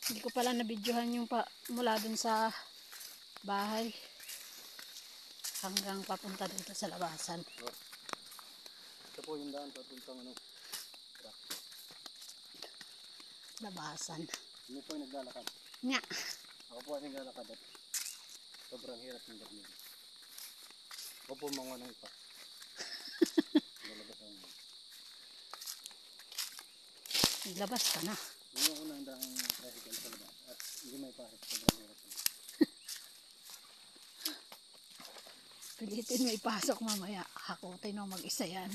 Hindi ko pala nabidyohan yung mula dun sa bahay hanggang papunta dito sa labasan. Ito po yung daan papuntang ano, Labasan. Hindi po yung naglalakad. Nga. Ako po ay naglalakad at sobrang hirap ng daan. Ako po mangunang pa. Lalabas ako. Naglabas ka na. Hindi ako unang daang tricycle sa labas at hindi may pares, sobrang hirap. Pilitin mo ipasok mamaya. Hakutin mo mag-isa yan.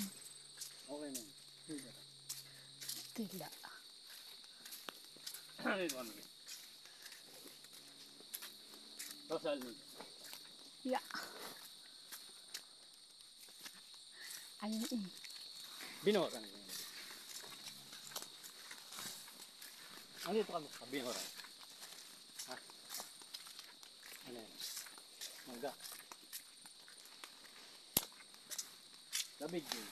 Okay na. Tila. Ito kami. Tosal mo. Yeah. Ayun eh. Binoran. Andito kami sa Binoran. Ha? Ano yan? Mangga. Labig yun.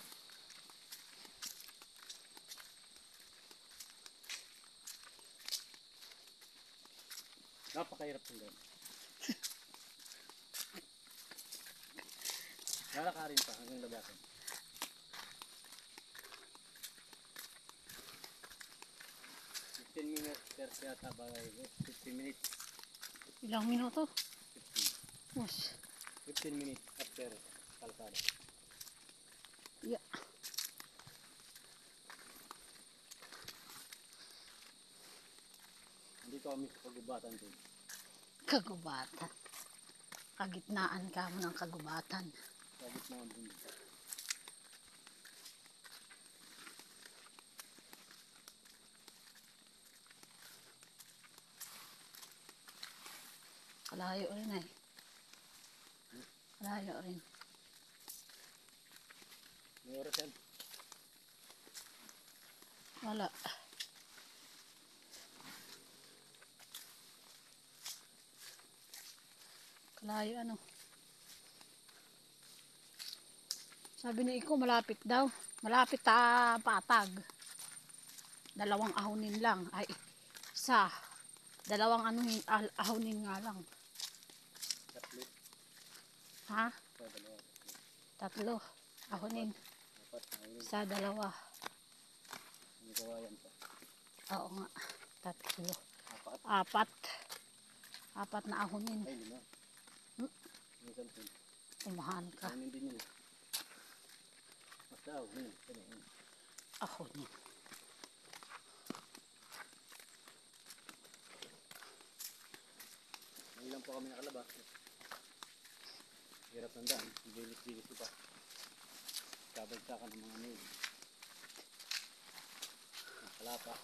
Napakahirap ng gano'n. Lalakarin pa hanggang labasan. Minutes per yata ba 15 minutes. Ilang minuto? 15. Yes. 15 minutes after kalsada. Yeah. Dito kami sa kagubatan din. Kagubatan. Kagitnaan ka mo ng kagubatan. Sa gitna din. Kalayo rin eh. Kalayo rin. May oras yan. Wala. Kalayo ano. Sabi ni Iko malapit daw. Malapit Patag. 2 ahonin lang. Ay, isa. 2 ahonin nga lang. Tatlo. Ha? Sa dalawa. 3 ahonin. Apat na ulit. Sa 2. May kawayan pa. Oo nga. 3. Apat. 4 na ahonin. Ay, 5. May 10. Umahan ka. Ahonin din yun. Basta ahonin. Ahonin. Ngayon lang po kami nakalabas. Hirap ng daan. Bilis-bilis ko pa. Kabagsakan ng mga nil. Nakalapa.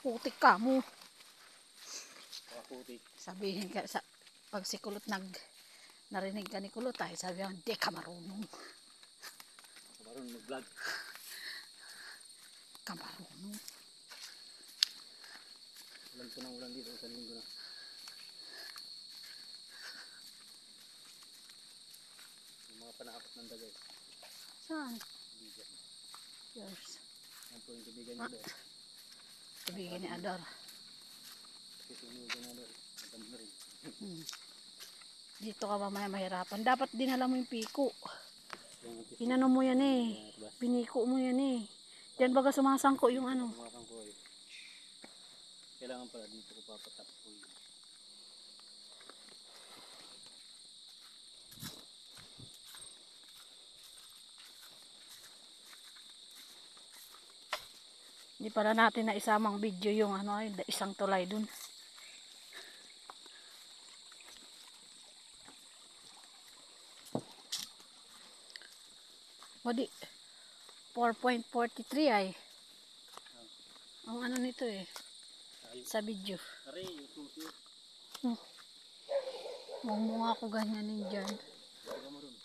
Putik ka mo. Pakaputik. Sabihin ka pag si Kulot narinig ka ni Kulot ay sabi niya, hindi ka marunong. Marunong mag-vlog. Ka marunong. Ulan po ng ulan dito. Sa linggo na. Yung mga panakot ng dagay. Saan? Bigan. Yours. Yan po yung tubigan niyo doon. Tubigin ni Ador. Kasi sinugan na doon. Maganda na rin. Dito ka mamaya mahirapan. Dapat dinala mo yung piko. Yung Inano mo yan eh. Piniko mo yan eh. Diyan baga sumasangko yung ano. tumakang ko eh. Kailangan pala dito ko papatap ko yun. Hindi pala natin na isamang video yung ano ay isang tulay dun. Wadi 4.43 ay. Ang ano nito eh. Sa video. Aray, yung susi. Huwag mo nga ako ganyanin dyan.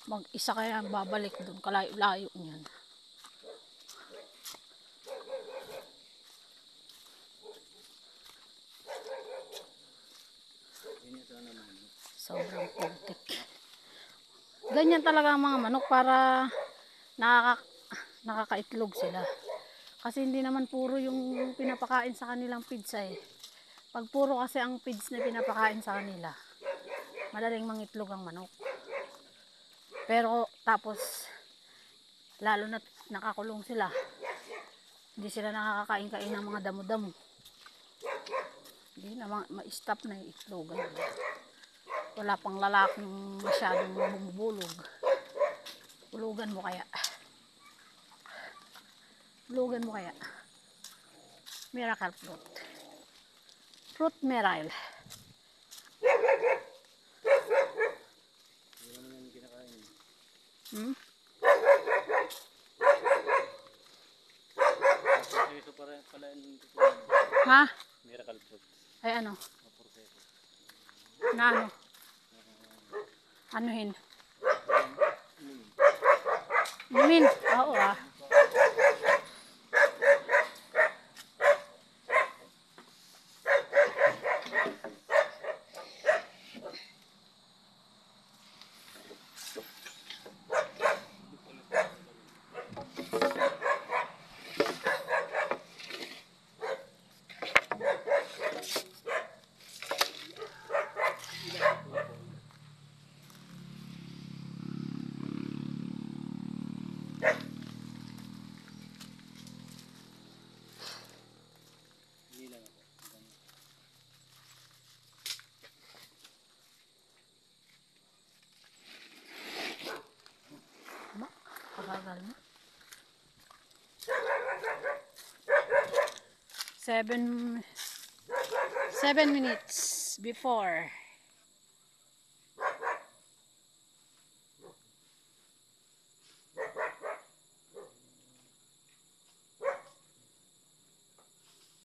Mag-isa kaya babalik dun. Kalayo-layo niyan. Yun yung sana naman. Sobrang putik. Ganyan talaga ang mga manok para nakakaitlog sila. Kasi hindi naman puro yung pinapakain sa kanilang feeds eh. Pag puro kasi ang feeds na pinapakain sa kanila, madaling mangitlog ang manok. Pero tapos, lalo na nakakulong sila, hindi sila nakakakain-kain ng mga damo-damo. Hindi na ma-stop na yung itlog. Wala pang lalaking masyadong bumubulog. Bulugan mo kaya. Bulugan mo kaya. Miracle fruit. Fruit miracle. Hindi naman yan kinakain. Hmm? Proseso pala yung Ha? miracle fruit. Ay ano? Proseso. Na ano? Anuhin? Inumin? Oo ah. Hindi lang ako. Pagagal mo. 7 minutes before